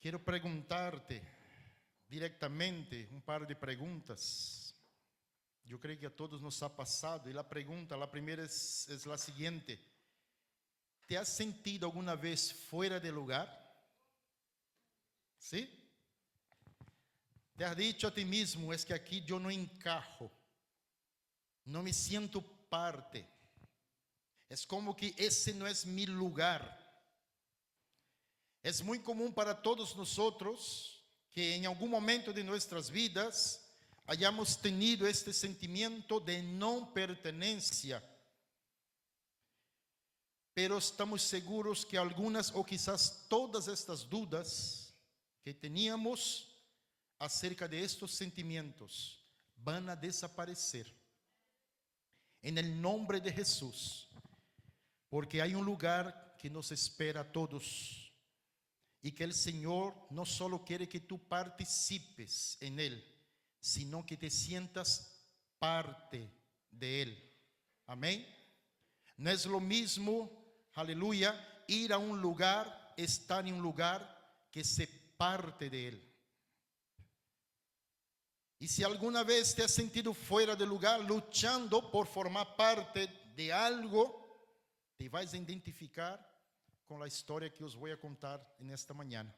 Quiero preguntarte directamente un par de preguntas. Yo creo que a todos nos ha pasado. Y la primera es la siguiente. ¿Te has sentido alguna vez fuera de lugar? ¿Sí? ¿Te has dicho a ti mismo, es que aquí yo no encajo? No me siento parte. Es como que ese no es mi lugar. Es muy común para todos nosotros que en algún momento de nuestras vidas hayamos tenido este sentimiento de no pertenencia. Pero estamos seguros que algunas o quizás todas estas dudas que teníamos acerca de estos sentimientos van a desaparecer en el nombre de Jesús, porque hay un lugar que nos espera a todos. Y que el Señor no solo quiere que tú participes en Él, sino que te sientas parte de Él. Amén. No es lo mismo, aleluya, ir a un lugar, estar en un lugar, que ser parte de Él. Y si alguna vez te has sentido fuera de lugar, luchando por formar parte de algo, te vas a identificar con la historia que os voy a contar en esta mañana.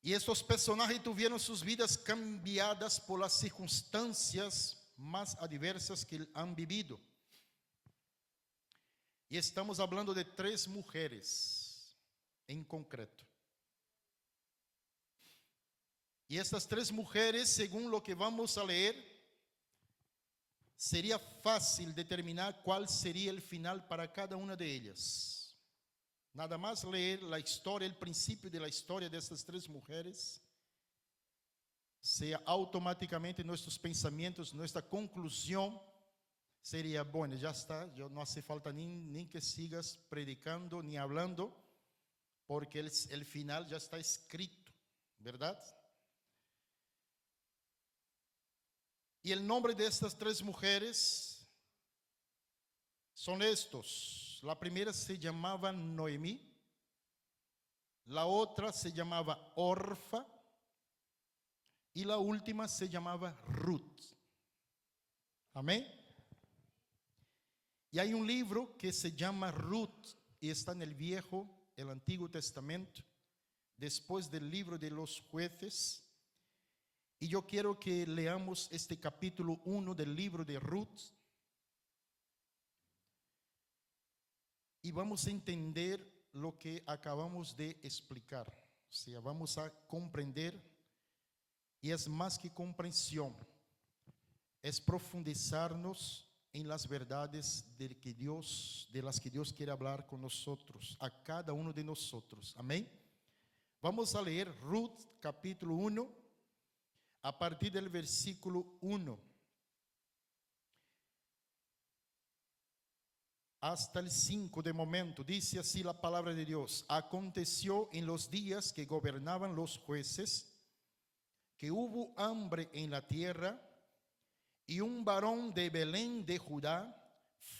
Y estos personajes tuvieron sus vidas cambiadas por las circunstancias más adversas que han vivido. Y estamos hablando de 3 mujeres en concreto. Y estas 3 mujeres, según lo que vamos a leer, sería fácil determinar cuál sería el final para cada una de ellas. Nada más leer la historia, el principio de la historia de estas 3 mujeres, sea automáticamente nuestros pensamientos, nuestra conclusión sería, bueno, ya está, yo no hace falta ni que sigas predicando ni hablando, porque el final ya está escrito, ¿verdad? Y el nombre de estas 3 mujeres son estos. La primera se llamaba Noemí, la otra se llamaba Orfa y la última se llamaba Ruth. Amén. Y hay un libro que se llama Ruth y está en el Antiguo Testamento, después del libro de los Jueces. Y yo quiero que leamos este capítulo 1 del libro de Ruth. Y vamos a entender lo que acabamos de explicar. O sea, vamos a comprender. Y es más que comprensión. Es profundizarnos en las verdades de las que Dios quiere hablar con nosotros, a cada uno de nosotros. Amén. Vamos a leer Ruth capítulo 1. A partir del versículo 1 hasta el 5 de momento, dice así la palabra de Dios. Aconteció en los días que gobernaban los jueces, que hubo hambre en la tierra, y un varón de Belén de Judá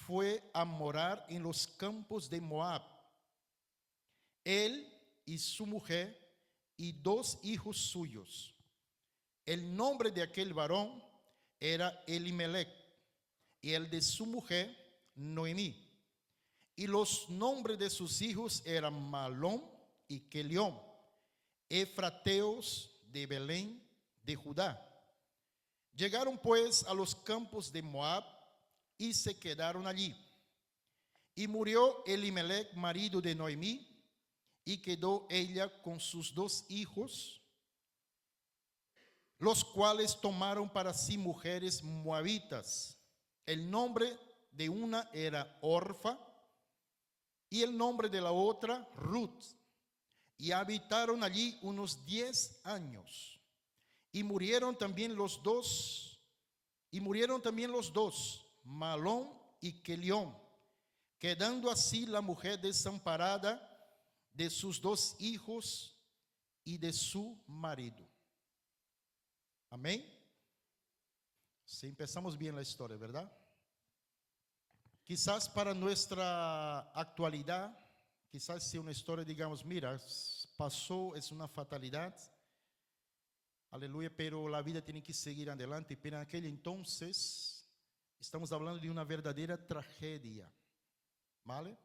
fue a morar en los campos de Moab. Él y su mujer y 2 hijos suyos. El nombre de aquel varón era Elimelech y el de su mujer Noemí. Y los nombres de sus hijos eran Malón y Kelión, efrateos de Belén de Judá. Llegaron pues a los campos de Moab y se quedaron allí. Y murió Elimelech, marido de Noemí, y quedó ella con sus 2 hijos, los cuales tomaron para sí mujeres moabitas. El nombre de una era Orfa y el nombre de la otra Ruth. Y habitaron allí unos 10 años. Y murieron también los dos, Malón y Kelión, quedando así la mujer desamparada de sus 2 hijos y de su marido. Amén. Si empezamos bien la historia, ¿verdad? Quizás para nuestra actualidad Quizás sea una historia, digamos, mira, pasó, es una fatalidad, aleluya, pero la vida tiene que seguir adelante. Pero en aquel entonces, estamos hablando de una verdadera tragedia, ¿vale?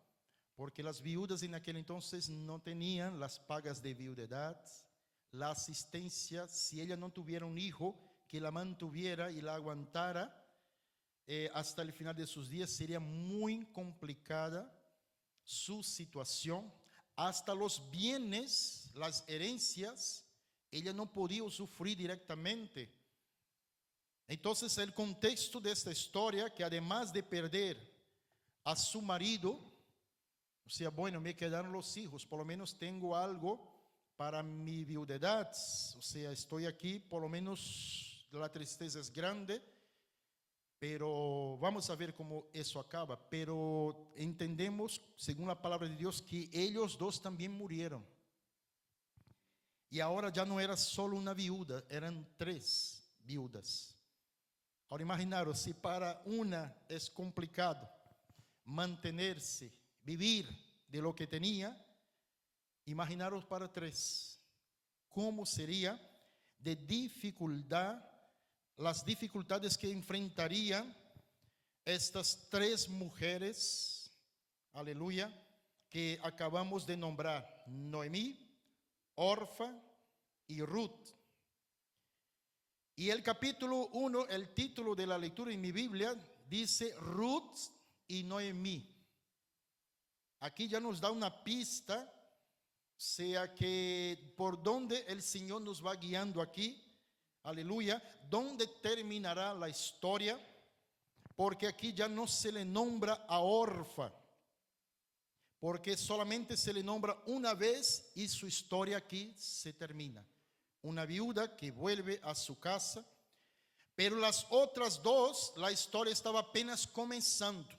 Porque las viudas en aquel entonces no tenían las pagas de viudedad, la asistencia, si ella no tuviera un hijo que la mantuviera y la aguantara hasta el final de sus días, sería muy complicada su situación. Hasta los bienes, las herencias, ella no podía sufrir directamente. Entonces el contexto de esta historia, que además de perder a su marido, o sea, bueno, me quedaron los hijos, por lo menos tengo algo para mi viudedad, o sea, estoy aquí, por lo menos la tristeza es grande, pero vamos a ver cómo eso acaba. Pero entendemos, según la palabra de Dios, que ellos dos también murieron. Y ahora ya no era solo una viuda, eran 3 viudas. Ahora imaginaros, si para una es complicado mantenerse, vivir de lo que tenía, imaginaros para 3. ¿Cómo sería de dificultad, las dificultades que enfrentarían estas 3 mujeres, aleluya, que acabamos de nombrar: Noemí, Orfa y Ruth? Y el capítulo 1, el título de la lectura en mi Biblia dice Ruth y Noemí. Aquí ya nos da una pista, sea que por donde el Señor nos va guiando aquí, aleluya, dónde terminará la historia, porque aquí ya no se le nombra a Orfa, porque solamente se le nombra una vez y su historia aquí se termina. Una viuda que vuelve a su casa, pero las otras 2, la historia estaba apenas comenzando.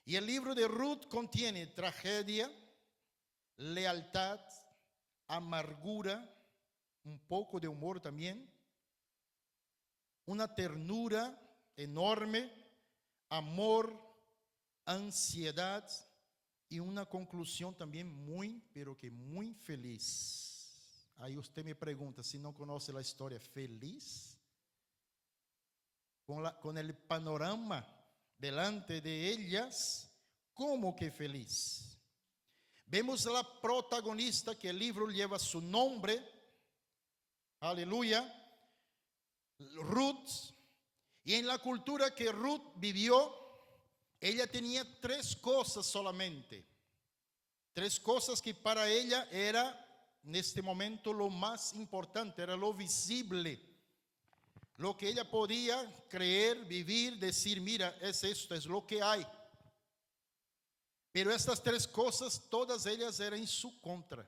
Y el libro de Ruth contiene tragedia, lealtad, amargura, un poco de humor también, una ternura enorme, amor, ansiedad y una conclusión también muy, pero que muy feliz. Ahí usted me pregunta, si no conoce la historia, ¿feliz? Con el panorama delante de ellas, ¿cómo que feliz? Vemos a la protagonista, que el libro lleva su nombre, aleluya, Ruth. Y en la cultura que Ruth vivió, ella tenía 3 cosas solamente. 3 cosas que para ella era, en este momento, lo más importante, era lo visible. Lo que ella podía creer, vivir, decir, mira, es esto, es lo que hay. Pero estas 3 cosas, todas ellas eran en su contra,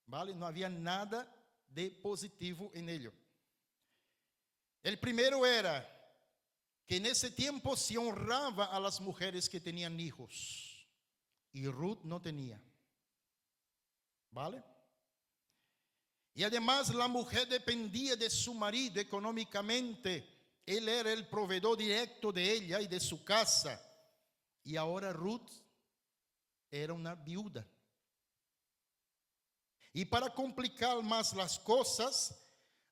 ¿vale? No había nada de positivo en ello. El primero era que en ese tiempo se honraba a las mujeres que tenían hijos, y Ruth no tenía, ¿vale? Y además la mujer dependía de su marido económicamente. Él era el proveedor directo de ella y de su casa. Y ahora Ruth era una viuda. Y para complicar más las cosas,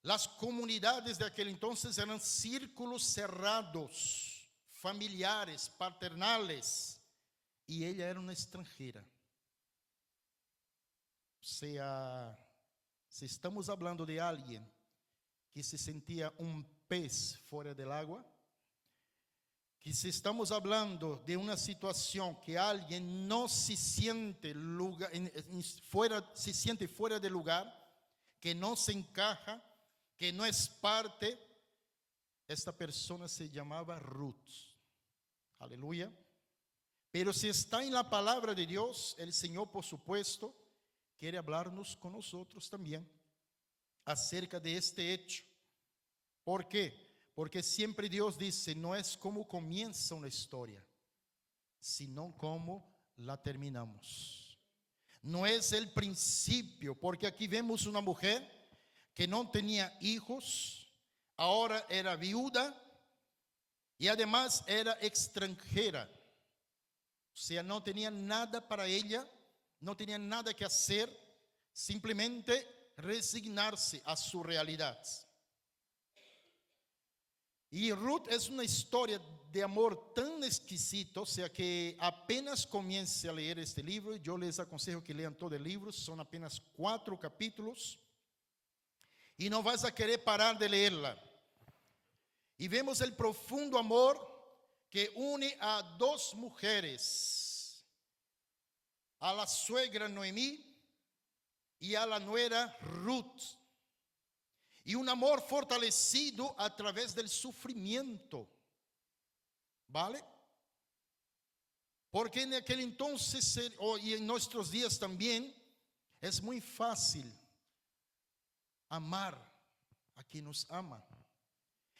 las comunidades de aquel entonces eran círculos cerrados, familiares, paternales. Y ella era una extranjera. O sea, si estamos hablando de alguien que se sentía un pez fuera del agua, que si estamos hablando de una situación que alguien no se siente fuera de lugar, que no se encaja, que no es parte, esta persona se llamaba Ruth. Aleluya. Pero si está en la palabra de Dios, el Señor, por supuesto, quiere hablarnos con nosotros también acerca de este hecho. ¿Por qué? Porque siempre Dios dice, no es cómo comienza una historia, sino cómo la terminamos. No es el principio, porque aquí vemos una mujer que no tenía hijos, ahora era viuda y además era extranjera. sea, no tenía nada para ella, no tenía nada que hacer, simplemente resignarse a su realidad. Y Ruth es una historia de amor tan exquisito, o sea que apenas comience a leer este libro, yo les aconsejo que lean todo el libro, son apenas 4 capítulos, y no vas a querer parar de leerla. Y vemos el profundo amor que une a 2 mujeres, a la suegra Noemí y a la nuera Ruth. Y un amor fortalecido a través del sufrimiento, ¿vale? Porque en aquel entonces y en nuestros días también es muy fácil amar a quien nos ama.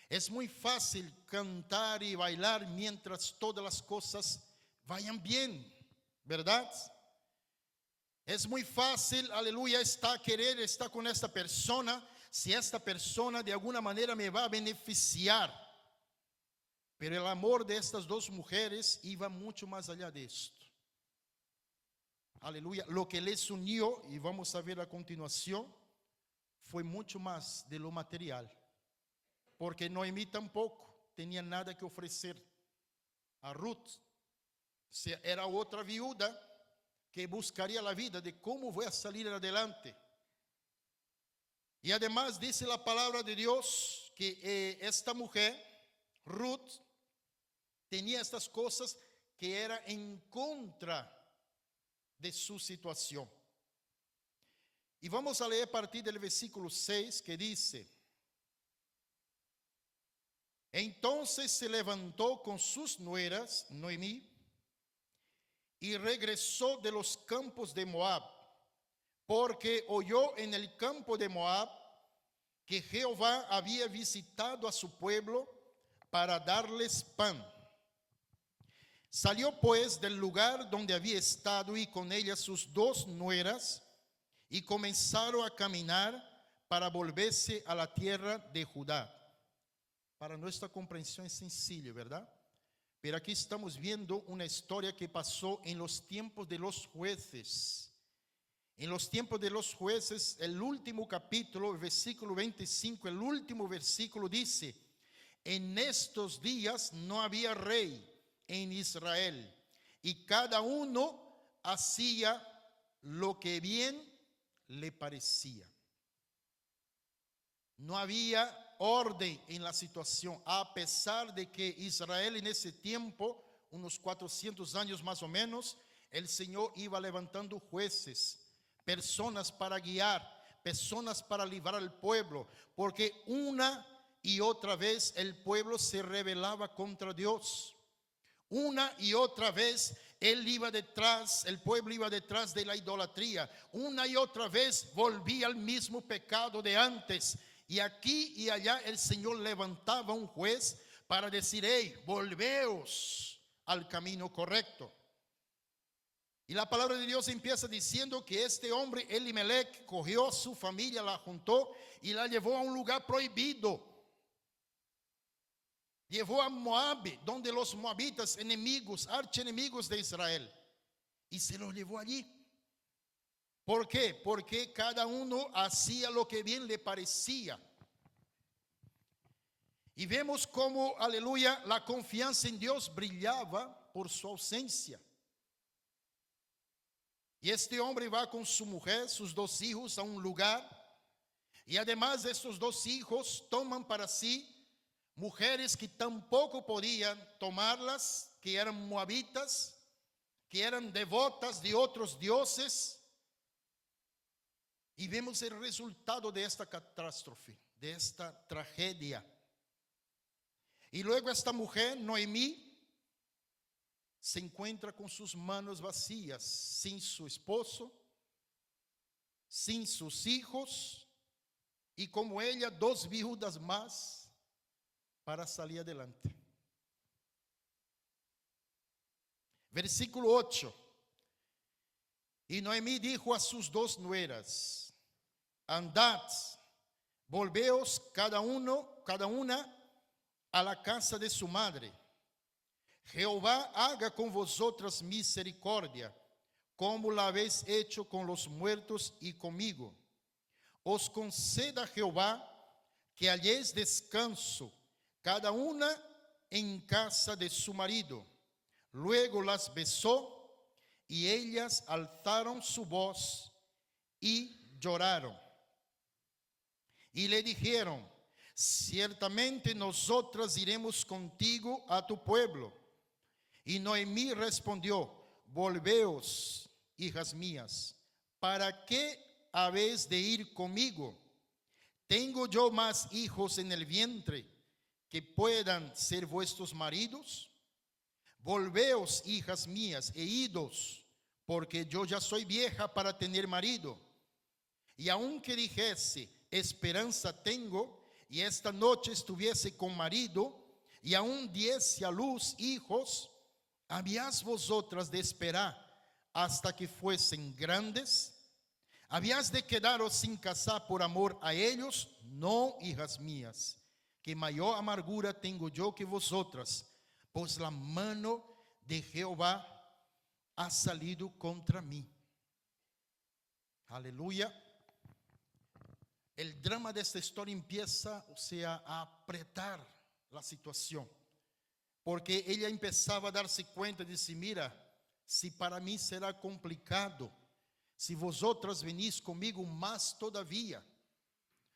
Es muy fácil cantar y bailar mientras todas las cosas vayan bien, ¿verdad? Es muy fácil, aleluya, querer estar con esta persona si esta persona de alguna manera me va a beneficiar. Pero el amor de estas 2 mujeres iba mucho más allá de esto. Aleluya, lo que les unió, y vamos a ver a continuación, fue mucho más de lo material. Porque Noemí tampoco tenía nada que ofrecer a Ruth. O sea, era otra viuda que buscaría la vida de cómo voy a salir adelante. Y además dice la palabra de Dios que esta mujer, Ruth, tenía estas cosas que eran en contra de su situación. Y vamos a leer a partir del versículo 6 que dice: entonces se levantó con sus nueras, Noemí, y regresó de los campos de Moab, porque oyó en el campo de Moab que Jehová había visitado a su pueblo para darles pan. Salió pues del lugar donde había estado y con ella sus 2 nueras, y comenzaron a caminar para volverse a la tierra de Judá. Para nuestra comprensión es sencillo, ¿verdad? Pero aquí estamos viendo una historia que pasó en los tiempos de los jueces. En los tiempos de los jueces, el último capítulo, el versículo 25, el último versículo dice: en estos días no había rey en Israel, y cada uno hacía lo que bien le parecía. No había orden en la situación, a pesar de que Israel en ese tiempo, unos 400 años más o menos, el Señor iba levantando jueces, personas para guiar, personas para librar al pueblo, porque una y otra vez el pueblo se rebelaba contra Dios. Una y otra vez el pueblo iba detrás de la idolatría. Una y otra vez volvía al mismo pecado de antes. Y aquí y allá el Señor levantaba un juez para decir: hey, volveos al camino correcto. Y la palabra de Dios empieza diciendo que este hombre Elimelech cogió a su familia, la juntó y la llevó a un lugar prohibido. Llevó a Moab, donde los moabitas, enemigos, archienemigos de Israel, y se los llevó allí. ¿Por qué? Porque cada uno hacía lo que bien le parecía. Y vemos cómo, aleluya, la confianza en Dios brillaba por su ausencia. Y este hombre va con su mujer, sus 2 hijos a un lugar, y además de estos 2 hijos toman para sí mujeres que tampoco podían tomarlas, que eran moabitas, que eran devotas de otros dioses. Y vemos el resultado de esta catástrofe, de esta tragedia. Y luego esta mujer, Noemí, se encuentra con sus manos vacías, sin su esposo, sin sus hijos, y como ella, 2 viudas más para salir adelante. Versículo 8. Y Noemí dijo a sus 2 nueras: andad, volveos cada una a la casa de su madre. Jehová haga con vosotras misericordia, como la habéis hecho con los muertos y conmigo. Os conceda Jehová que halléis descanso, cada una en casa de su marido. Luego las besó, y ellas alzaron su voz y lloraron. Y le dijeron: ciertamente nosotras iremos contigo a tu pueblo. Y Noemí respondió: volveos, hijas mías, ¿para qué habéis de ir conmigo? ¿Tengo yo más hijos en el vientre que puedan ser vuestros maridos? Volveos, hijas mías, e idos, porque yo ya soy vieja para tener marido. Y aunque dijese: esperanza tengo, y esta noche estuviese con marido, y aún diese a luz hijos, ¿habías vosotras de esperar hasta que fuesen grandes? ¿Habías de quedaros sin casar por amor a ellos? No, hijas mías, que mayor amargura tengo yo que vosotras, pues la mano de Jehová ha salido contra mí. Aleluya. El drama de esta historia empieza, a apretar la situación. Porque ella empezaba a darse cuenta de decir: mira, si para mí será complicado, si vosotras venís conmigo más todavía,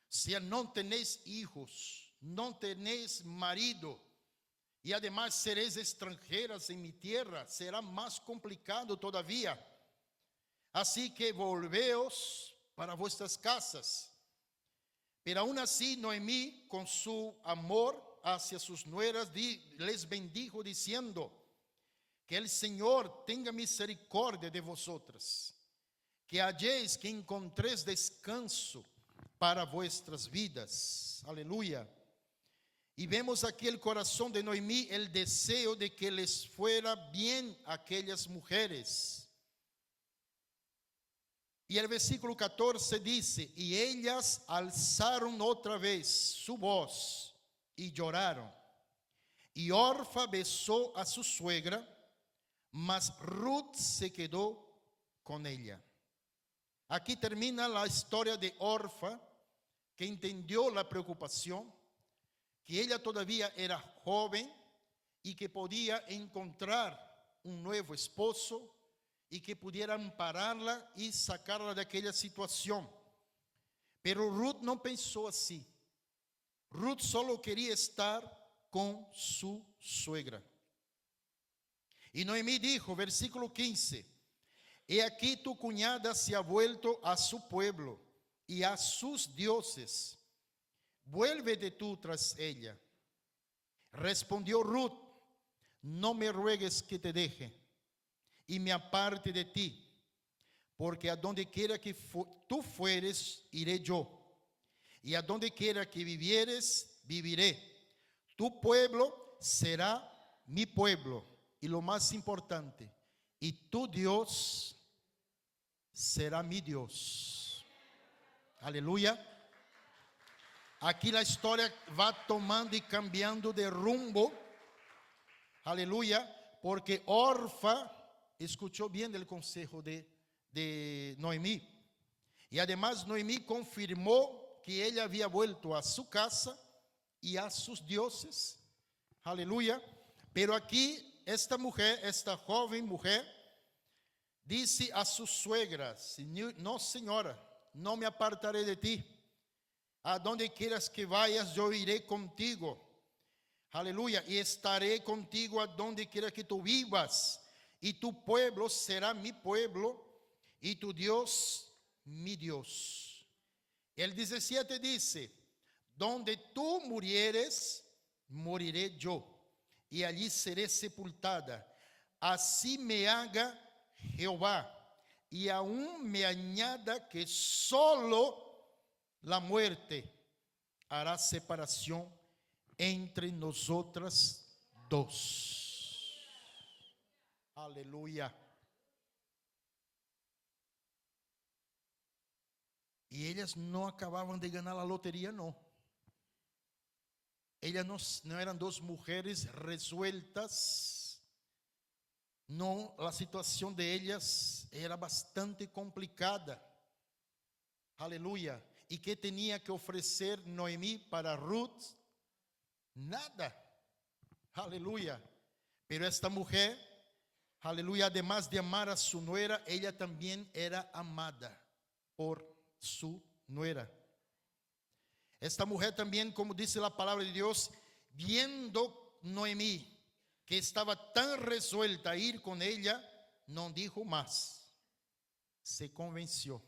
si no tenéis hijos, no tenéis marido, y además seréis extranjeras en mi tierra, será más complicado todavía. Así que volveos para vuestras casas. Pero aún así Noemí, con su amor hacia sus nueras, les bendijo diciendo: que el Señor tenga misericordia de vosotras, que halléis, que encontréis descanso para vuestras vidas. Aleluya. Y vemos aquí el corazón de Noemí, el deseo de que les fuera bien a aquellas mujeres. Y el versículo 14 dice: y ellas alzaron otra vez su voz y lloraron. Y Orfa besó a su suegra, mas Ruth se quedó con ella. Aquí termina la historia de Orfa, que entendió la preocupación, que ella todavía era joven y que podía encontrar un nuevo esposo y que pudiera ampararla y sacarla de aquella situación. Pero Ruth no pensó así. Ruth solo quería estar con su suegra. Y Noemí dijo, versículo 15: he aquí tu cuñada se ha vuelto a su pueblo y a sus dioses. Vuélvete tú tras ella. Respondió Ruth: no me ruegues que te deje y me aparte de ti, porque a donde quiera que tú fueres, iré yo, y a donde quiera que vivieres, viviré. Tu pueblo será mi pueblo, y lo más importante, y tu Dios será mi Dios. Aleluya. Aquí la historia va tomando y cambiando de rumbo. Aleluya. Porque Orfa escuchó bien el consejo de Noemí. Y además Noemí confirmó que ella había vuelto a su casa y a sus dioses. Aleluya. Pero aquí esta mujer, esta joven mujer, dice a su suegra: no, señora, no me apartaré de ti. A donde quieras que vayas, yo iré contigo. Aleluya. Y estaré contigo a donde quiera que tú vivas. Y tu pueblo será mi pueblo, y tu Dios mi Dios. El 17 dice: donde tú murieres, moriré yo, y allí seré sepultada. Así me haga Jehová, y aún me añada que solo la muerte hará separación entre nosotras dos. Aleluya. Y ellas no acababan de ganar la lotería, no. Ellas no eran dos mujeres resueltas No, la situación de ellas era bastante complicada. Aleluya. ¿Y qué tenía que ofrecer Noemí para Ruth? Nada. Aleluya. Pero esta mujer, aleluya, además de amar a su nuera, ella también era amada por su nuera. Esta mujer también, como dice la palabra de Dios, viendo Noemí que estaba tan resuelta a ir con ella, no dijo más. Se convenció.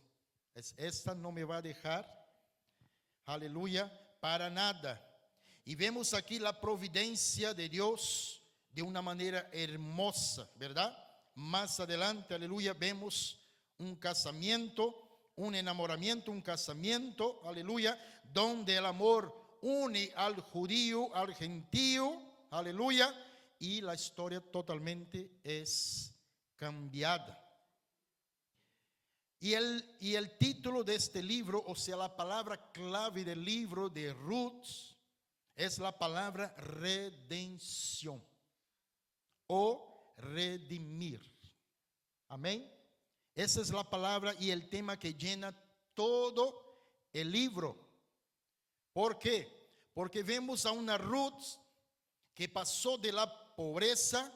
Esta no me va a dejar, aleluya, para nada. Y vemos aquí la providencia de Dios de una manera hermosa, ¿verdad? Más adelante, aleluya, vemos un casamiento, un enamoramiento, un casamiento, aleluya, donde el amor une al judío, al gentío, aleluya, y la historia totalmente es cambiada. Y el título de este libro, o sea, la palabra clave del libro de Ruth, es la palabra redención o redimir. Amén. Esa es la palabra y el tema que llena todo el libro. ¿Por qué? Porque vemos a una Ruth que pasó de la pobreza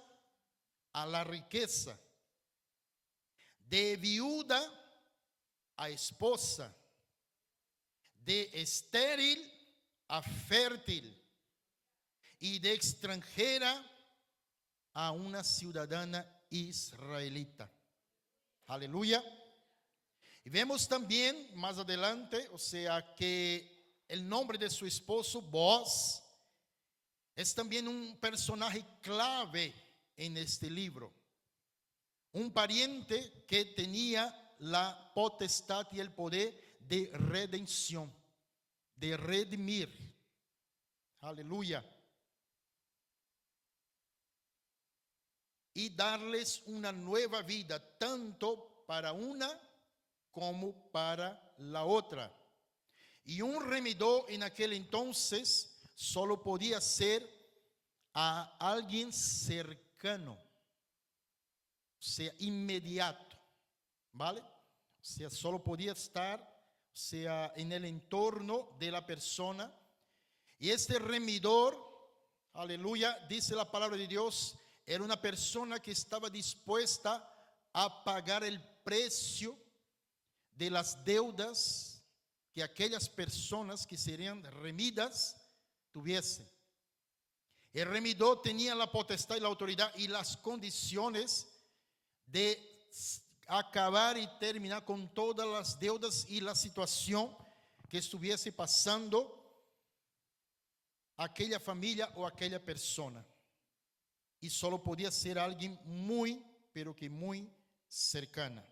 a la riqueza, de viuda a esposa, de estéril a fértil y de extranjera a una ciudadana israelita. Aleluya. Y vemos también más adelante, o sea, que el nombre de su esposo, Boaz, es también un personaje clave en este libro. Un pariente que tenía la potestad y el poder de redención, de redimir. Aleluya. Y darles una nueva vida, tanto para una como para la otra. Y un remedio en aquel entonces solo podía ser a alguien cercano, o sea, inmediato, ¿vale? O sea, solo podía estar, o sea, en el entorno de la persona. Y este remidor, aleluya, dice la palabra de Dios, era una persona que estaba dispuesta a pagar el precio de las deudas que aquellas personas que serían remidas tuviesen. El remidor tenía la potestad y la autoridad y las condiciones de acabar y terminar con todas las deudas y la situación que estuviese pasando aquella familia o aquella persona. Y solo podía ser alguien muy, pero que muy cercana,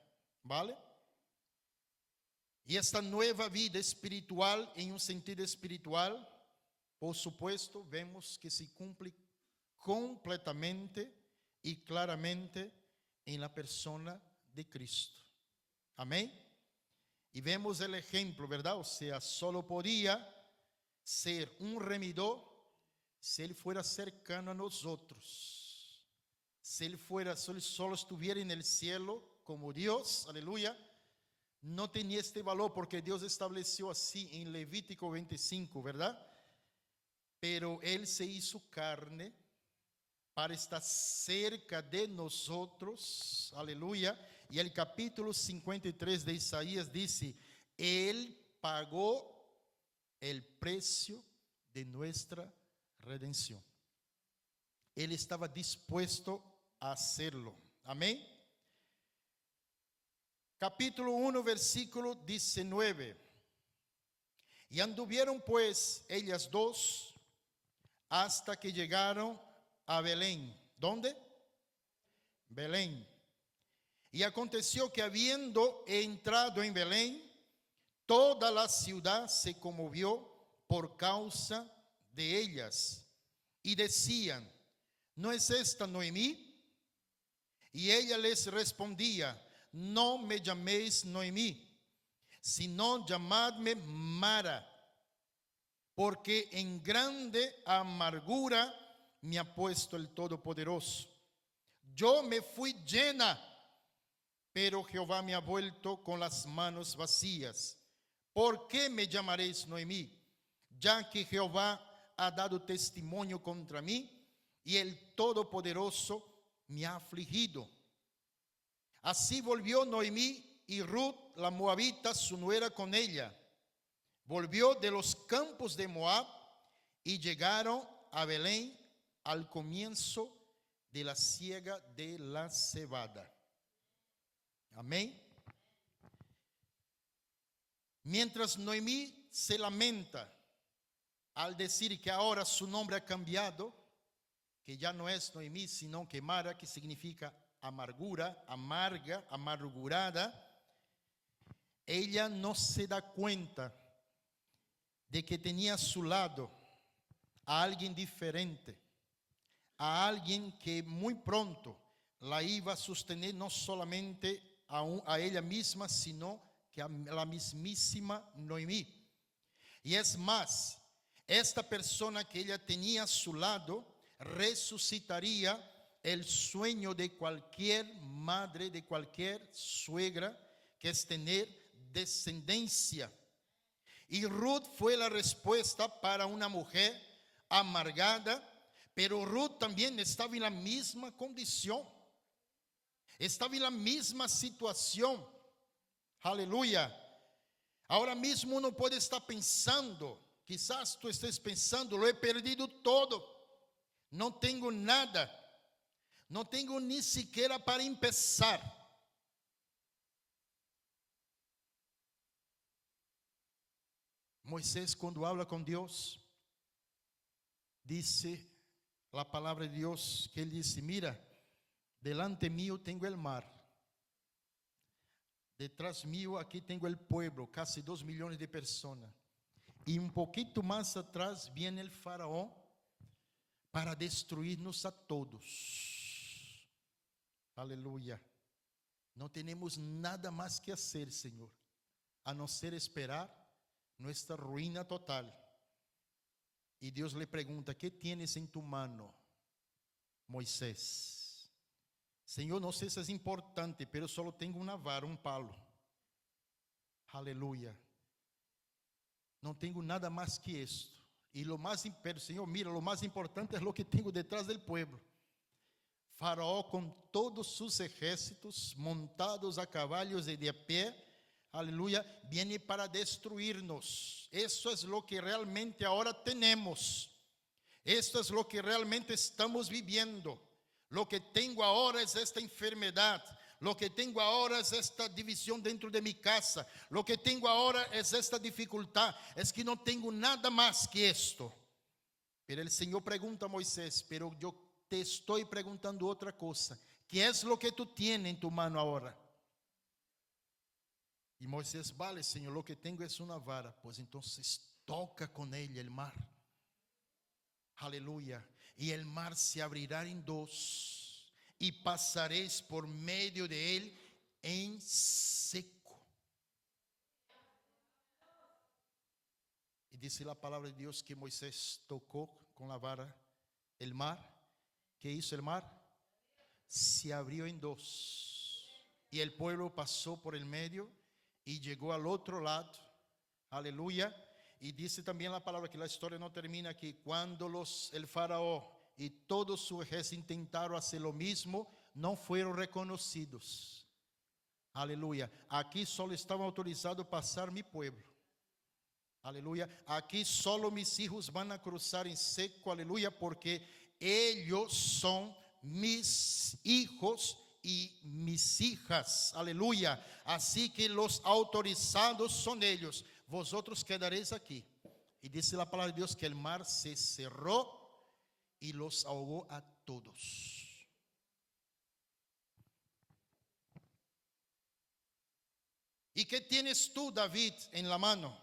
¿vale? Y esta nueva vida espiritual, en un sentido espiritual, por supuesto, vemos que se cumple completamente y claramente en la persona de Cristo. Amén. Y vemos el ejemplo, ¿verdad? O sea, solo podía ser un remidor si Él fuera cercano a nosotros. Si Él solo estuviera en el cielo como Dios, aleluya, no tenía este valor porque Dios estableció así en Levítico 25, ¿verdad? Pero Él se hizo carne para estar cerca de nosotros, aleluya. Y el capítulo 53 de Isaías dice, Él pagó el precio de nuestra redención. Él estaba dispuesto a hacerlo. Amén. Capítulo 1, versículo 19. Y anduvieron pues ellas dos hasta que llegaron a Belén. ¿Dónde? Belén. Y aconteció que habiendo entrado en Belén, toda la ciudad se conmovió por causa de ellas. Y decían, ¿no es esta Noemí? Y ella les respondía, no me llaméis Noemí, sino llamadme Mara, porque en grande amargura me ha puesto el Todopoderoso. Yo me fui llena, pero Jehová me ha vuelto con las manos vacías. ¿Por qué me llamaréis Noemí? Ya que Jehová ha dado testimonio contra mí y el Todopoderoso me ha afligido. Así volvió Noemí y Ruth, la moabita, su nuera, con ella. Volvió de los campos de Moab y llegaron a Belén al comienzo de la siega de la cebada. Amén. Mientras Noemí se lamenta al decir que ahora su nombre ha cambiado, que ya no es Noemí, sino que Mara, que significa amargura, amarga, amargurada, ella no se da cuenta de que tenía a su lado a alguien diferente, a alguien que muy pronto la iba a sostener no solamente a ella misma, sino que a la mismísima Noemí. Y es más, esta persona que ella tenía a su lado resucitaría el sueño de cualquier madre, de cualquier suegra, que es tener descendencia. Y Ruth fue la respuesta para una mujer amargada, pero Ruth también estaba en la misma condición, estaba en la misma situación. Aleluya. Ahora mismo uno puede estar pensando, quizás tú estés pensando, lo he perdido todo, no tengo nada, no tengo ni siquiera para empezar. Moisés, cuando habla con Dios, dice la palabra de Dios, que él dice: mira, delante mío tengo el mar, detrás mío aquí tengo el pueblo, casi 2 millones de personas, y un poquito más atrás viene el faraón para destruirnos a todos. Aleluya. No tenemos nada más que hacer, Señor, a no ser esperar nuestra ruina total. Y Dios le pregunta: ¿qué tienes en tu mano, Moisés? Señor, no sé si es importante, pero solo tengo una vara, un palo. Aleluya. No tengo nada más que esto. Y lo más, pero Señor, mira, lo más importante es lo que tengo detrás del pueblo. Faraón con todos sus ejércitos montados a caballos y de a pie, aleluya, viene para destruirnos. Eso es lo que realmente ahora tenemos. Esto es lo que realmente estamos viviendo. Lo que tengo ahora es esta enfermedad. Lo que tengo ahora es esta división dentro de mi casa. Lo que tengo ahora es esta dificultad. Es que no tengo nada más que esto. Pero el Señor pregunta a Moisés: pero yo te estoy preguntando otra cosa. ¿Qué es lo que tú tienes en tu mano ahora? Y Moisés: vale, Señor, lo que tengo es una vara. Pues entonces toca con ella el mar. Aleluya. Y el mar se abrirá en dos, y pasaréis por medio de él en seco. Y dice la palabra de Dios que Moisés tocó con la vara el mar. ¿Qué hizo el mar? Se abrió en dos, y el pueblo pasó por el medio y llegó al otro lado. Aleluya. Y dice también la palabra que la historia no termina aquí. Cuando el faraón y todo su ejército intentaron hacer lo mismo, no fueron reconocidos. Aleluya. Aquí solo estaba autorizado pasar mi pueblo. Aleluya. Aquí solo mis hijos van a cruzar en seco. Aleluya. Porque ellos son mis hijos y mis hijas. Aleluya. Así que los autorizados son ellos. Vosotros quedaréis aquí. Y dice la palabra de Dios que el mar se cerró y los ahogó a todos. ¿Y qué tienes tú, David, en la mano?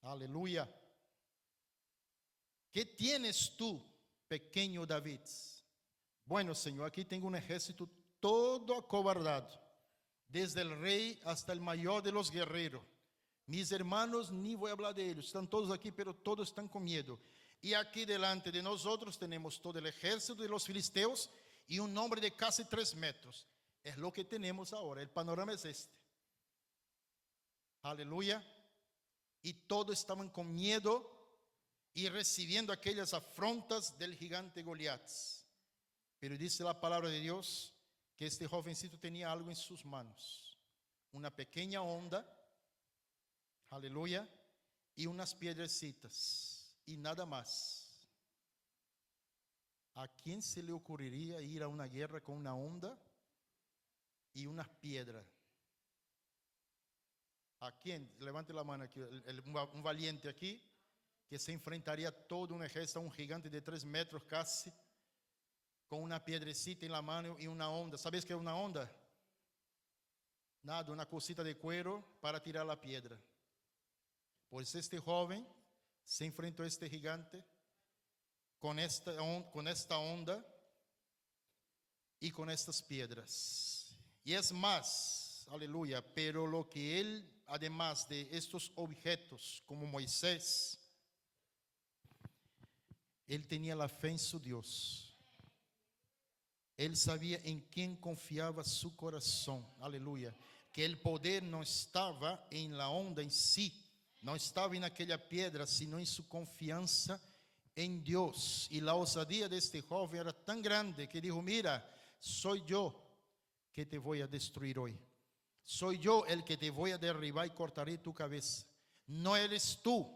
Aleluya. ¿Qué tienes tú, pequeño David? Bueno, Señor, aquí tengo un ejército todo acobardado, desde el rey hasta el mayor de los guerreros. Mis hermanos, ni voy a hablar de ellos, están todos aquí, pero todos están con miedo. Y aquí delante de nosotros tenemos todo el ejército de los filisteos y un hombre de casi 3 metros. Es lo que tenemos ahora. El panorama es este. Aleluya. Y todos estaban con miedo y recibiendo aquellas afrontas del gigante Goliat. Pero dice la palabra de Dios que este jovencito tenía algo en sus manos. Una pequeña onda. Aleluya. Y unas piedrecitas. Y nada más. ¿A quién se le ocurriría ir a una guerra con una onda y unas piedras? ¿A quién? Levante la mano aquí. Un valiente aquí que se enfrentaría a todo un ejército, a un gigante de 3 metros casi, con una piedrecita en la mano y una onda. ¿Sabes qué es una onda? Nada, una cosita de cuero para tirar la piedra. Pues este joven se enfrentó a este gigante con esta onda y con estas piedras. Y es más, aleluya, pero lo que él, además de estos objetos, como Moisés, él tenía la fe en su Dios. Él sabía en quién confiaba su corazón, aleluya, que el poder no estaba en la onda en sí, no estaba en aquella piedra, sino en su confianza en Dios. Y la osadía de este joven era tan grande que dijo: mira, soy yo que te voy a destruir hoy. Soy yo el que te voy a derribar y cortaré tu cabeza. No eres tú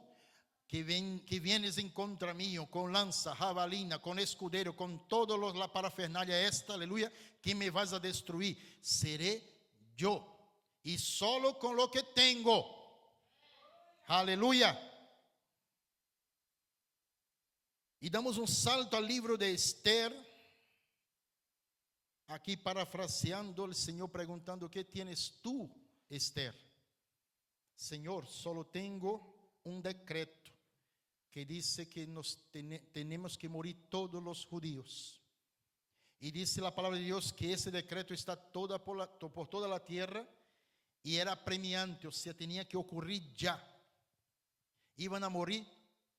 que vienes en contra mío con lanza, jabalina, con escudero, con todo la parafernalia esta, aleluya, que me vas a destruir. Seré yo, y solo con lo que tengo. Aleluya. Y damos un salto al libro de Esther. Aquí parafraseando, el Señor preguntando: ¿qué tienes tú, Esther? Señor, solo tengo un decreto que dice que tenemos que morir todos los judíos. Y dice la palabra de Dios que ese decreto está por toda la tierra y era premiante, o sea, tenía que ocurrir ya. Iban a morir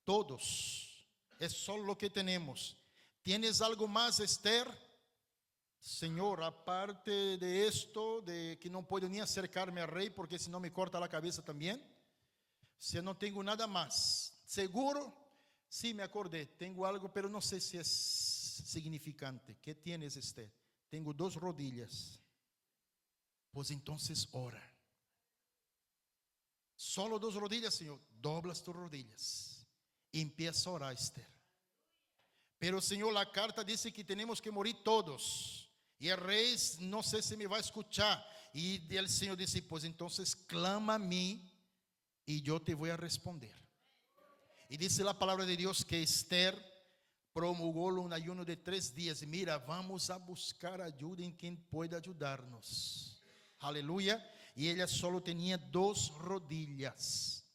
todos. Es solo lo que tenemos. ¿Tienes algo más, Esther? Señor, aparte de esto, de que no puedo ni acercarme al rey porque si no me corta la cabeza también. Si no tengo nada más. ¿Seguro? Sí, me acordé. Tengo algo, pero no sé si es significante. ¿Qué tienes, Esther? Tengo 2 rodillas. Pues entonces ora. Solo 2 rodillas, Señor. Doblas tus rodillas. Y empieza a orar, Esther. Pero, Señor, la carta dice que tenemos que morir todos. Y el rey no sé si me va a escuchar. Y el Señor dice: pues entonces clama a mí y yo te voy a responder. Y dice la palabra de Dios que Esther promulgó un ayuno de 3 días. Mira, vamos a buscar ayuda en quien pueda ayudarnos. Aleluya. Y ella solo tenía 2 rodillas.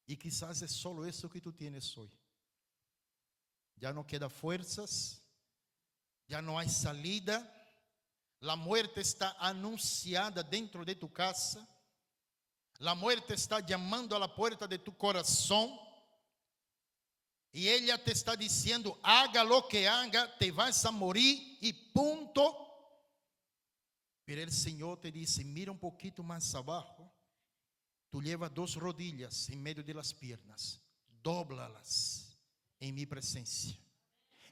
Y quizás es solo eso que tú tienes hoy. Ya no queda fuerzas. Ya no hay salida. La muerte está anunciada dentro de tu casa. La muerte está llamando a la puerta de tu corazón. Y ella te está diciendo: haga lo que haga, te vas a morir y punto. Pero el Señor te dice: mira un poquito más abajo. Tú llevas 2 rodillas en medio de las piernas. Dóblalas en mi presencia.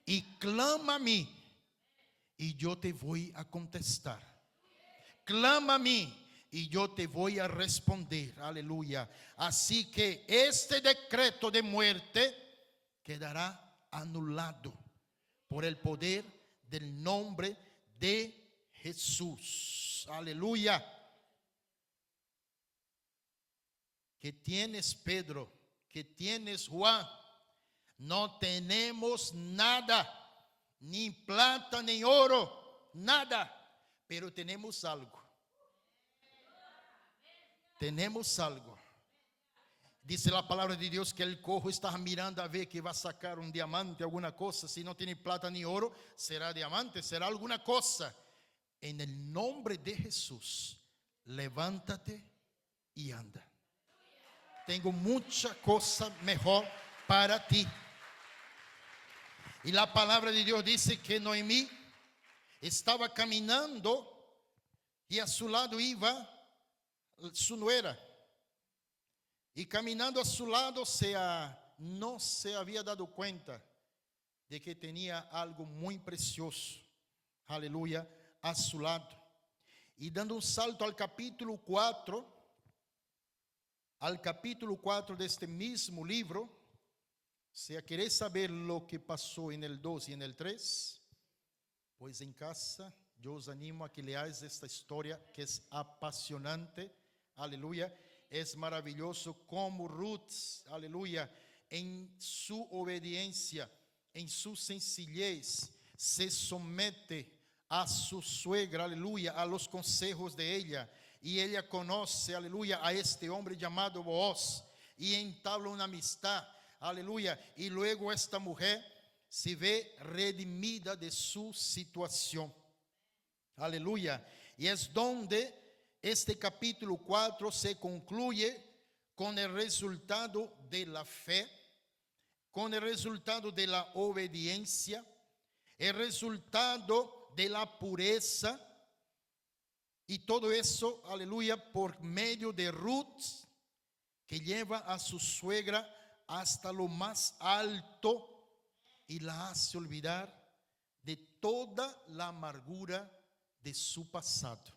Y clama a mí. Y yo te voy a contestar. Clama a mí y yo te voy a responder. Aleluya. Así que este decreto de muerte quedará anulado por el poder del nombre de Jesús. Aleluya. ¿Qué tienes, Pedro? ¿Qué tienes, Juan? No tenemos nada. Ni plata, ni oro, nada. Pero tenemos algo. Tenemos algo. Dice la palabra de Dios que el cojo estaba mirando a ver que va a sacar un diamante, alguna cosa. Si no tiene plata ni oro, será diamante, será alguna cosa. En el nombre de Jesús, levántate y anda. Tengo mucha cosa mejor para ti. Y la palabra de Dios dice que Noemí estaba caminando y a su lado iba su nuera. Y caminando a su lado no se había dado cuenta de que tenía algo muy precioso, aleluya, a su lado. Y dando un salto al capítulo 4 de este mismo libro, si queréis saber lo que pasó en el 2 y en el 3, pues en casa yo os animo a que leáis esta historia que es apasionante, aleluya. Es maravilloso como Ruth, aleluya, en su obediencia, en su sencillez, se somete a su suegra, aleluya, a los consejos de ella. Y ella conoce, aleluya, a este hombre llamado Booz y entabla una amistad, aleluya. Y luego esta mujer se ve redimida de su situación, aleluya. Y es donde este capítulo 4 se concluye con el resultado de la fe, con el resultado de la obediencia, el resultado de la pureza. Y todo eso, aleluya, por medio de Ruth, que lleva a su suegra hasta lo más alto y la hace olvidar de toda la amargura de su pasado.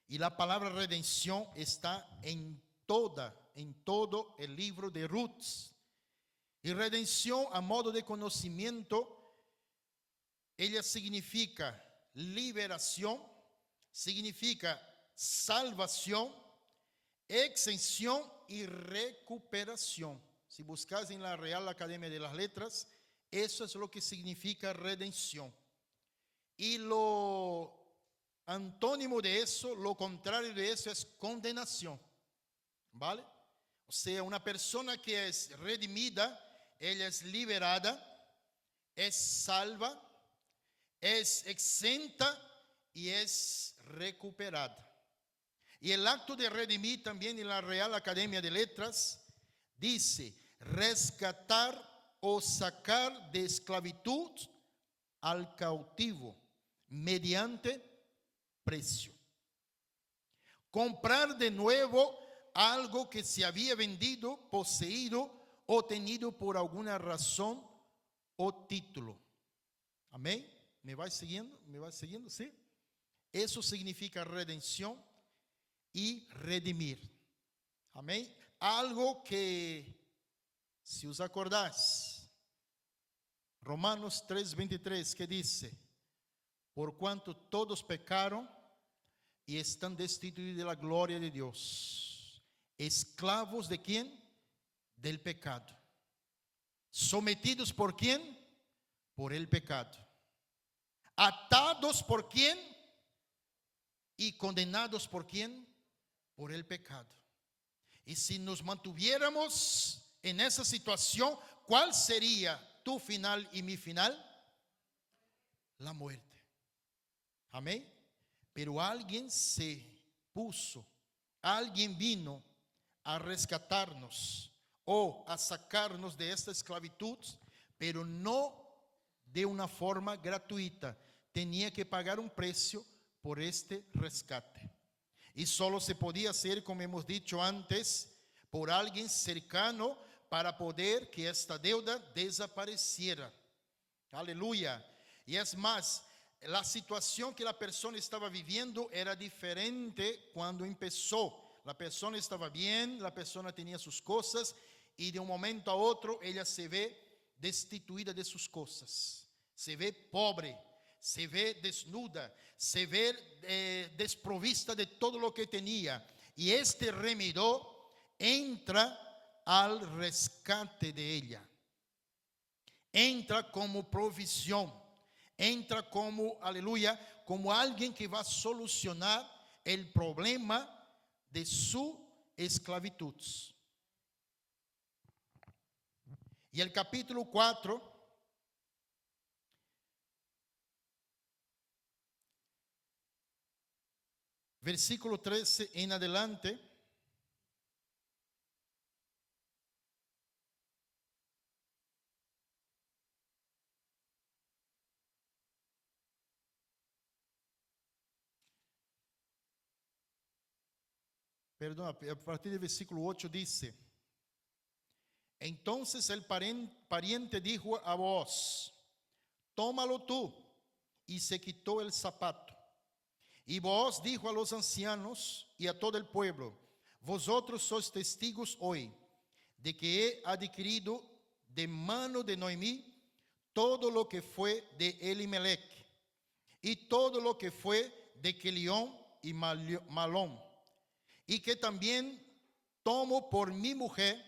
Y la palabra redención está en todo el libro de Ruth. Y redención, a modo de conocimiento, ella significa liberación, significa salvación, exención y recuperación. Si buscas en la Real Academia de las Letras, eso es lo que significa redención. Y lo antónimo de eso, lo contrario de eso, es condenación. ¿Vale? O sea, una persona que es redimida, ella es liberada, es salva, es exenta y es recuperada. Y el acto de redimir también en la Real Academia de Letras dice rescatar o sacar de esclavitud al cautivo mediante precio. Comprar de nuevo algo que se había vendido, poseído o tenido por alguna razón o título. Amén. ¿Me vais siguiendo? ¿Me vais siguiendo? ¿Sí? Eso significa redención y redimir. Amén. Algo que, si os acordáis, Romanos 3:23, que dice: por cuanto todos pecaron y están destituidos de la gloria de Dios, esclavos de quién? Del pecado. Sometidos por quién? Por el pecado. Atados por quién? Y condenados por quién? Por el pecado. Y si nos mantuviéramos en esa situación, ¿cuál sería tu final y mi final? La muerte. Amén. Pero alguien se puso, alguien vino a rescatarnos o a sacarnos de esta esclavitud, pero no de una forma gratuita. Tenía que pagar un precio por este rescate. Y solo se podía hacer, como hemos dicho antes, por alguien cercano para poder que esta deuda desapareciera. Aleluya. Y es más, la situación que la persona estaba viviendo era diferente cuando empezó. La persona estaba bien, la persona tenía sus cosas y de un momento a otro ella se ve destituida de sus cosas. Se ve pobre, se ve desnuda, se ve desprovista de todo lo que tenía. Y este remedor entra al rescate de ella. Entra como provisión. Entra como, aleluya, como alguien que va a solucionar el problema de su esclavitud. Y el capítulo 4 versículo 13 en adelante, perdón, a partir del versículo 8 dice: entonces el pariente dijo a Booz: tómalo tú. Y se quitó el zapato. Y Booz dijo a los ancianos y a todo el pueblo: vosotros sois testigos hoy de que he adquirido de mano de Noemí todo lo que fue de Elimelech y todo lo que fue de Quelión y Malón, y que también tomo por mi mujer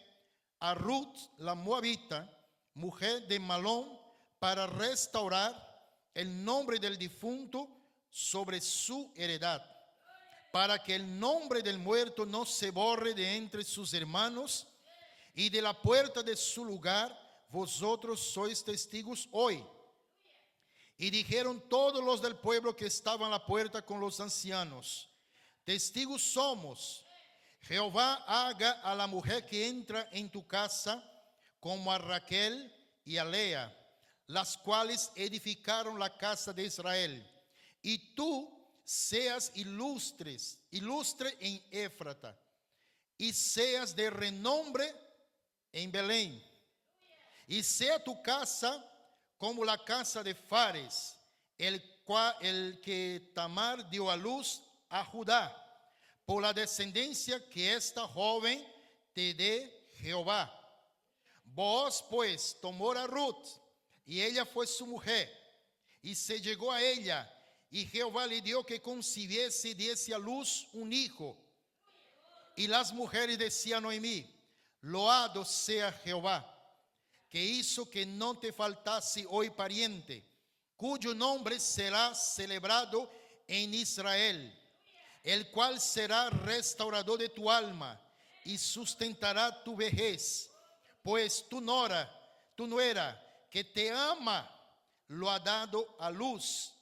a Ruth la moabita, mujer de Malón, para restaurar el nombre del difunto sobre su heredad, para que el nombre del muerto no se borre de entre sus hermanos, y de la puerta de su lugar vosotros sois testigos hoy. Y dijeron todos los del pueblo que estaban a la puerta con los ancianos: testigos somos. Jehová haga a la mujer que entra en tu casa como a Raquel y a Lea, las cuales edificaron la casa de Israel. Y tú seas ilustre en Éfrata, y seas de renombre en Belén. Y sea tu casa como la casa de Fares, el que Tamar dio a luz a Judá, por la descendencia que esta joven te dé Jehová. Booz pues tomó a Ruth, y ella fue su mujer, y se llegó a ella, y Jehová le dio que concibiese y diese a luz un hijo. Y las mujeres decían a Noemí: loado sea Jehová, que hizo que no te faltase hoy pariente, cuyo nombre será celebrado en Israel, el cual será restaurador de tu alma y sustentará tu vejez, pues tu nuera, que te ama, lo ha dado a luz,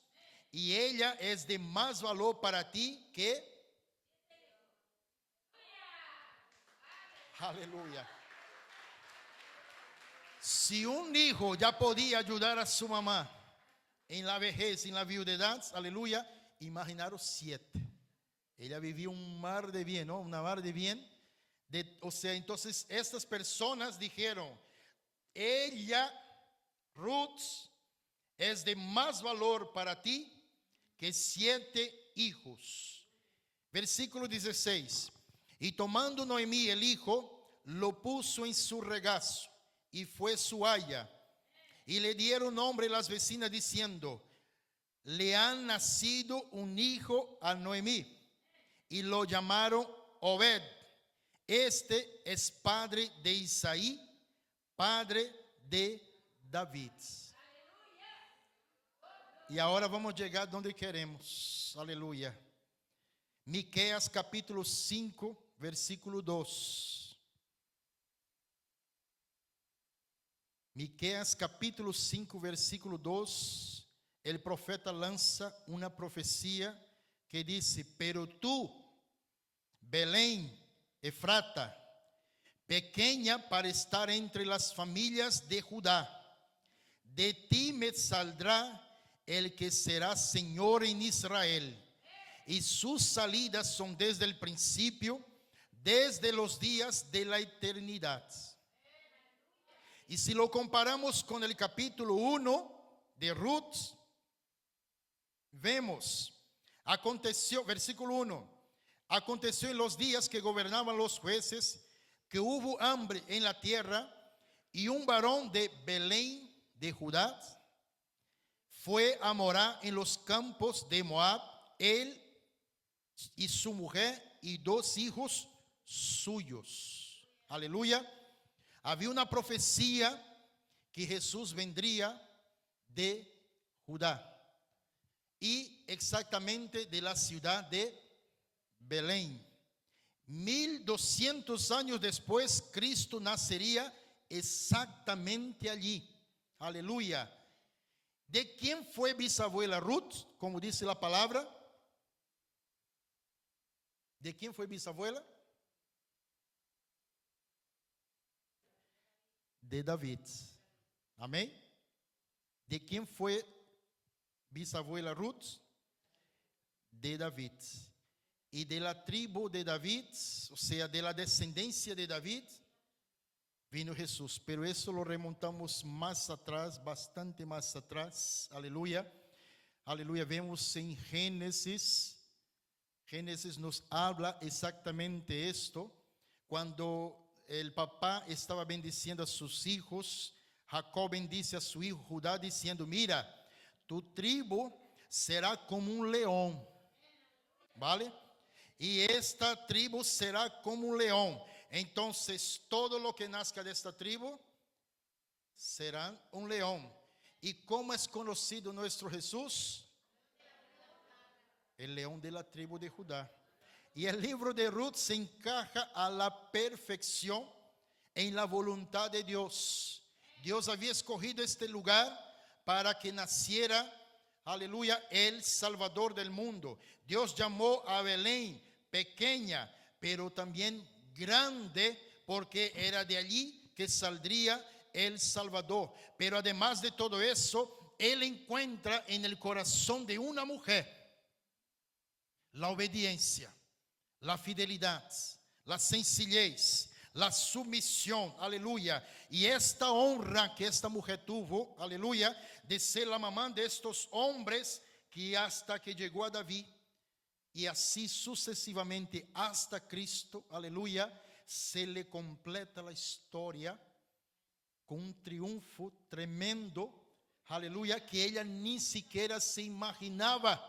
y ella es de más valor para ti que... Aleluya. Si un hijo ya podía ayudar a su mamá en la vejez, en la viudedad, aleluya, imaginaros 7. Ella vivía un mar de bien, ¿no? Una mar de bien. O sea, entonces estas personas dijeron: ella, Ruth, es de más valor para ti que 7 hijos. Versículo 16. Y tomando Noemí el hijo, lo puso en su regazo, y fue su aya. Y le dieron nombre las vecinas diciendo: le han nacido un hijo a Noemí. Y lo llamaron Obed. Este es padre de Isaí, padre de David. Y ahora vamos a llegar donde queremos. Aleluya. Miqueas capítulo 5, versículo 2. Miqueas capítulo 5, versículo 2. El profeta lanza una profecía que dice: pero tú, Belén, Efrata, pequeña para estar entre las familias de Judá, de ti me saldrá el que será Señor en Israel, y sus salidas son desde el principio, desde los días de la eternidad. Y si lo comparamos con el capítulo 1 de Ruth, vemos, aconteció, versículo 1, aconteció en los días que gobernaban los jueces, que hubo hambre en la tierra, y un varón de Belén de Judá fue a morar en los campos de Moab, él y su mujer y 2 hijos suyos. Aleluya. Había una profecía que Jesús vendría de Judá, y exactamente de la ciudad de Belén. 1200 años después, Cristo nacería exactamente allí. Aleluya. ¿De quién fue bisabuela Ruth? Como dice la palabra. ¿De quién fue bisabuela? De David. Amén. ¿De quién fue bisabuela Ruth? De David. y de la tribu de David, o sea, de la descendencia de David, vino Jesús. Pero eso lo remontamos más atrás, bastante más atrás. Aleluya. Aleluya. Vemos en Génesis. Génesis nos habla exactamente esto. Cuando el papá estaba bendiciendo a sus hijos, Jacob bendice a su hijo Judá diciendo: mira, tu tribu será como un león, ¿vale? Y esta tribu será como un león. Entonces todo lo que nazca de esta tribu será un león. ¿Y cómo es conocido nuestro Jesús? El león de la tribu de Judá. Y el libro de Ruth se encaja a la perfección en la voluntad de Dios. Dios había escogido este lugar para que naciera, aleluya, el Salvador del mundo. Dios llamó a Belén pequeña, pero también grande, porque era de allí que saldría el Salvador. Pero además de todo eso, Él encuentra en el corazón de una mujer la obediencia, la fidelidad, la sencillez, la sumisión, aleluya. Y esta honra que esta mujer tuvo, aleluya, de ser la mamá de estos hombres, que hasta que llegó a David, y así sucesivamente hasta Cristo, aleluya, se le completa la historia con un triunfo tremendo, aleluya, que ella ni siquiera se imaginaba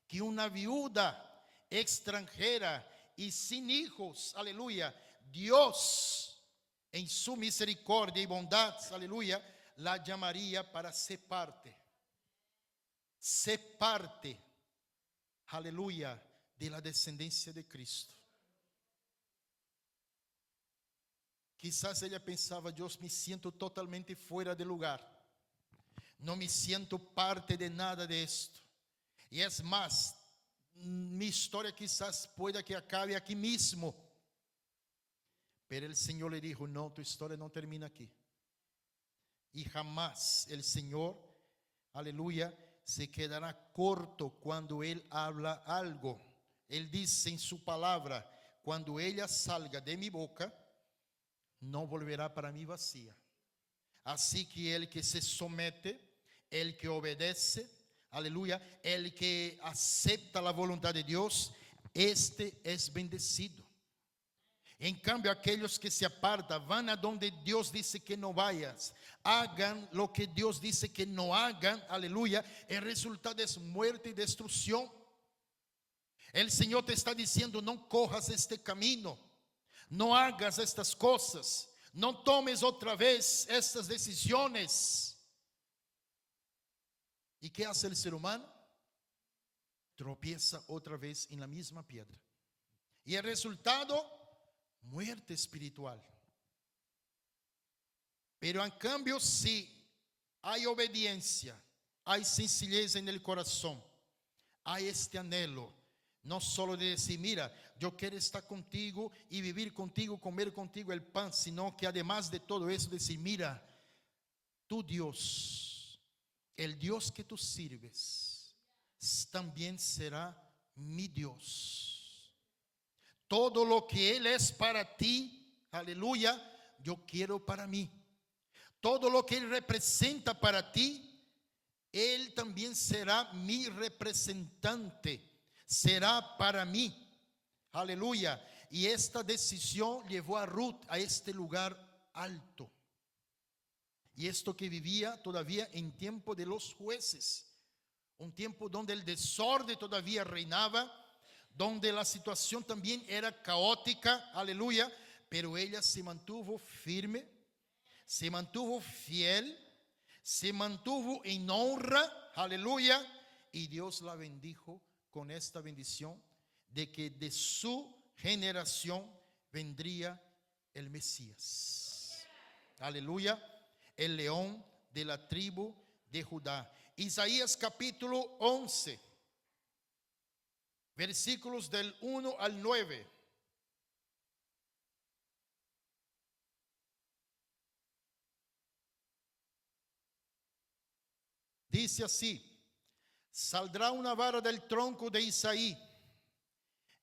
que una viuda extranjera y sin hijos, aleluya, Dios en su misericordia y bondad, aleluya, la llamaría para ser parte, aleluya, de la descendencia de Cristo. Quizás ella pensaba: yo me siento totalmente fuera de lugar, no me siento parte de nada de esto. Y es más, mi historia quizás pueda que acabe aquí mismo. Pero el Señor le dijo: no, tu historia no termina aquí. Y jamás el Señor, aleluya, se quedará corto cuando Él habla algo. Él dice en su palabra: cuando ella salga de mi boca, no volverá para mí vacía. Así que el que se somete, el que obedece, aleluya, el que acepta la voluntad de Dios, este es bendecido. En cambio, aquellos que se apartan, van a donde Dios dice que no vayas, hagan lo que Dios dice que no hagan, aleluya, el resultado es muerte y destrucción. El Señor te está diciendo: no cojas este camino, no hagas estas cosas, no tomes otra vez estas decisiones. ¿Y qué hace el ser humano? Tropieza otra vez en la misma piedra. Y el resultado, muerte espiritual. Pero en cambio, si hay obediencia, hay sencillez en el corazón, hay este anhelo, no solo de decir: mira, yo quiero estar contigo y vivir contigo, comer contigo el pan, sino que además de todo eso, decir: mira, tu Dios, el Dios que tú sirves, también será mi Dios. Todo lo que Él es para ti, aleluya, yo quiero para mí. Todo lo que Él representa para ti, Él también será mi representante, será para mí, aleluya. Y esta decisión llevó a Ruth a este lugar alto. Y esto que vivía todavía en tiempo de los jueces, un tiempo donde el desorden todavía reinaba, donde la situación también era caótica, aleluya, pero ella se mantuvo firme, se mantuvo fiel, se mantuvo en honra, aleluya, y Dios la bendijo con esta bendición de que de su generación vendría el Mesías, aleluya, el león de la tribu de Judá. Isaías capítulo 11, versículos del 1 al 9. Dice así: saldrá una vara del tronco de Isaí,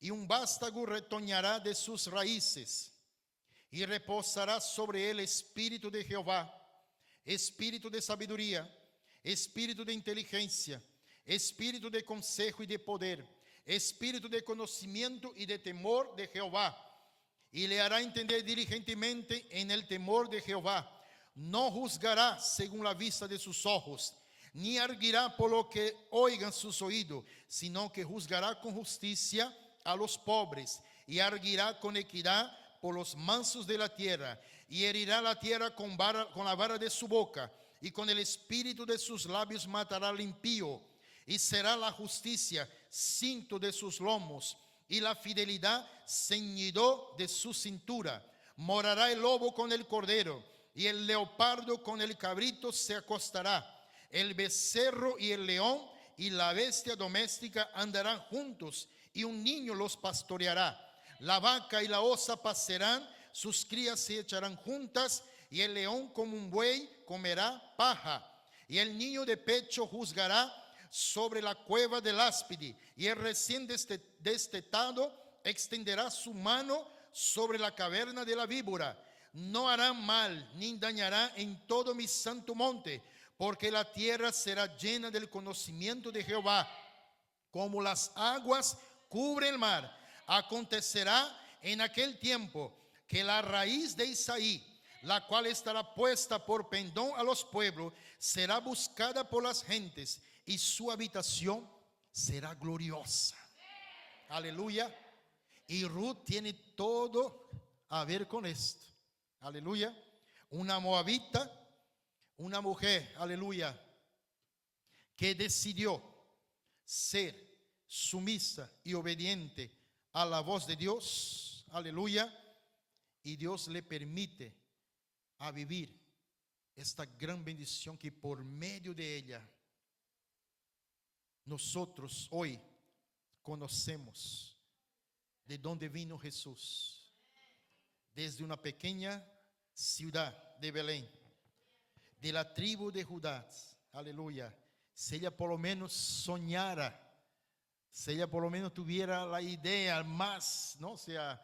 y un vástago retoñará de sus raíces, y reposará sobre él espíritu de Jehová, espíritu de sabiduría, espíritu de inteligencia, espíritu de consejo y de poder, espíritu de conocimiento y de temor de Jehová, y le hará entender diligentemente en el temor de Jehová. No juzgará según la vista de sus ojos, ni arguirá por lo que oigan sus oídos, sino que juzgará con justicia a los pobres, y arguirá con equidad por los mansos de la tierra, y herirá la tierra con la vara de su boca, y con el espíritu de sus labios matará al impío, y será la justicia cinto de sus lomos, y la fidelidad ceñidor de su cintura. Morará el lobo con el cordero, y el leopardo con el cabrito se acostará. El becerro y el león y la bestia doméstica andarán juntos, y un niño los pastoreará. La vaca y la osa pasarán, sus crías se echarán juntas, y el león como un buey comerá paja. Y el niño de pecho juzgará sobre la cueva del áspide, y el recién destetado extenderá su mano sobre la caverna de la víbora. No harán mal ni dañará en todo mi santo monte, porque la tierra será llena del conocimiento de Jehová, como las aguas cubren el mar. Acontecerá en aquel tiempo que la raíz de Isaí, la cual estará puesta por pendón a los pueblos, será buscada por las gentes, y su habitación será gloriosa. Aleluya. Y Ruth tiene todo a ver con esto. Aleluya. Una moabita, una mujer, aleluya, que decidió ser sumisa y obediente a la voz de Dios. Aleluya. Y Dios le permite a vivir esta gran bendición que por medio de ella nosotros hoy conocemos de dónde vino Jesús. Desde una pequeña ciudad de Belén, de la tribu de Judá. Aleluya. Si ella por lo menos soñara, si ella por lo menos tuviera la idea más, ¿no? O sea,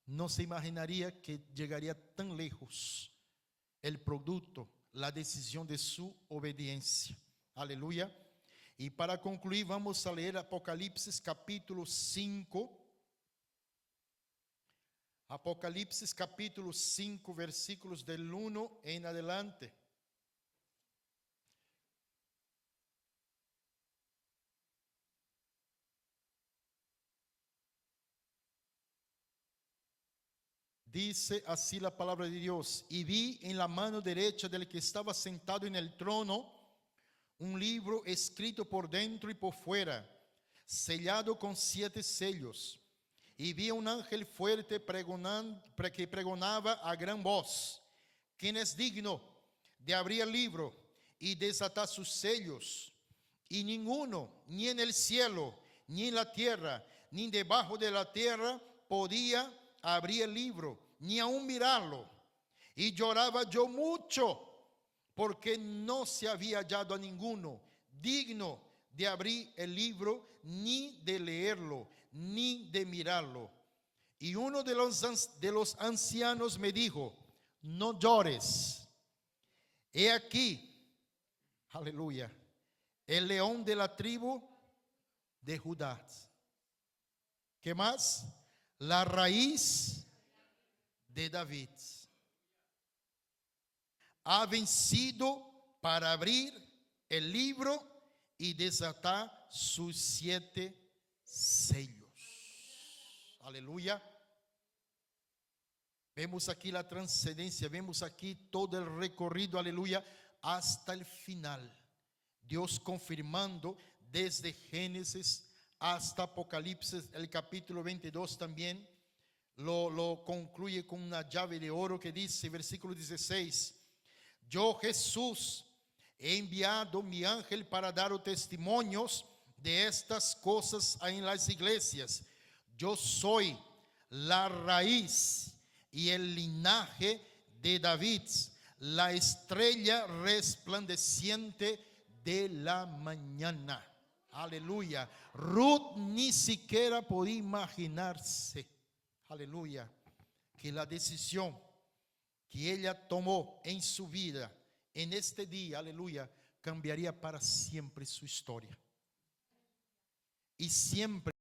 no se imaginaría que llegaría tan lejos el producto, la decisión de su obediencia. Aleluya. Y para concluir vamos a leer Apocalipsis capítulo 5. Apocalipsis capítulo 5, versículos del 1 en adelante. Dice así la palabra de Dios: y vi en la mano derecha del que estaba sentado en el trono un libro escrito por dentro y por fuera, sellado con 7 sellos. Y vi un ángel fuerte que pregonaba a gran voz: ¿quién es digno de abrir el libro y desatar sus sellos? Y ninguno, ni en el cielo, ni en la tierra, ni debajo de la tierra, podía abrir el libro, ni aún mirarlo. Y lloraba yo mucho, porque no se había hallado a ninguno digno de abrir el libro, ni de leerlo, ni de mirarlo. Y uno de los ancianos me dijo: no llores, he aquí, aleluya, el león de la tribu de Judá. ¿Qué más? La raíz de David ha vencido para abrir el libro y desatar sus 7 sellos. Aleluya. Vemos aquí la trascendencia, vemos aquí todo el recorrido, aleluya, hasta el final. Dios confirmando desde Génesis hasta Apocalipsis, el capítulo 22 también lo concluye con una llave de oro que dice, versículo 16: yo, Jesús, he enviado mi ángel para dar testimonios de estas cosas en las iglesias. Yo soy la raíz y el linaje de David, la estrella resplandeciente de la mañana. Aleluya. Ruth ni siquiera podía imaginarse, aleluya, que la decisión que ella tomó en su vida, en este día, aleluya, cambiaría para siempre su historia. Y siempre